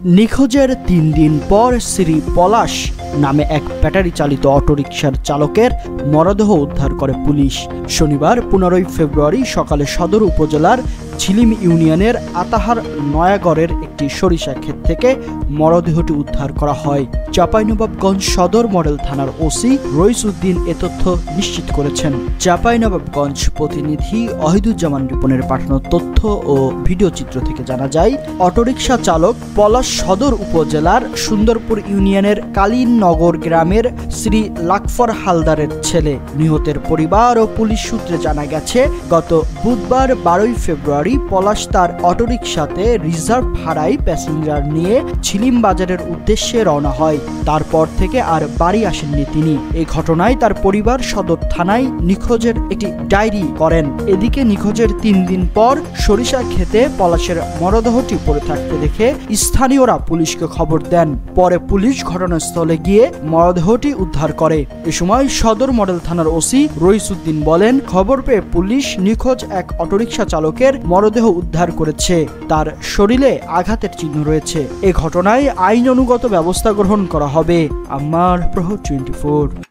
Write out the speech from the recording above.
নিখোঁজের ৩ দিন পর শ্রী পলাশ নামে এক ব্যাটারি চালিত অটোরিকশার চালকের মরদেহ উদ্ধার করে পুলিশ। শনিবার ১৫ ফেব্রুয়ারি সকালে সদর উপজেলার ঝিলিম ইউনিয়নের আতাহার নয়াগড়ের একটি সরিষা ক্ষেত থেকে মরদেহটি উদ্ধার করা হয়। চাঁপাইনবাবগঞ্জ সদর মডেল থানার ওসি রইস উদ্দিন এ তথ্য নিশ্চিত করেছেন। চাঁপাইনবাবগঞ্জ প্রতিনিধি অহিদুজ্জামান রিপনের পাঠানো তথ্য ও ভিডিও চিত্র থেকে জানা যায়, অটোরিকশা চালক পলাশ সদর উপজেলার সুন্দরপুর ইউনিয়নের কালীনগর গ্রামের শ্রী লাকফর হালদারের ছেলে। নিহতের পরিবার ও পুলিশ সূত্রে জানা গেছে, গত বুধবার ১২ ফেব্রুয়ারি পলাশ তার অটোরিকশাতে রিজার্ভ ভাড়ায় প্যাসেঞ্জার নিয়ে ঝিলিম বাজারের উদ্দেশ্যে রওনা হয়। তারপর থেকে আর বাড়ি আসেননি তিনি। এই ঘটনায় তার পরিবার সদর থানায় নিখোঁজের একটি ডায়েরি করেন। এদিকে নিখোঁজের ৩ দিন পর সরিষা ক্ষেতে পলাশের মরদেহটি পড়ে থাকতে দেখে স্থানীয়রা পুলিশকে খবর দেন। পরে পুলিশ ঘটনাস্থলে গিয়ে মরদেহটি উদ্ধার করে। এ সময় সদর মডেল থানার ওসি রইস উদ্দিন বলেন, খবর পেয়ে পুলিশ নিখোঁজ এক অটোরিকশা চালকের মরদেহ উদ্ধার করেছে। তার শরীরে আঘাতের চিহ্ন রয়েছে। এ ঘটনায় আইন অনুগত ব্যবস্থা গ্রহণ করা হবে। আমার প্রহর 24।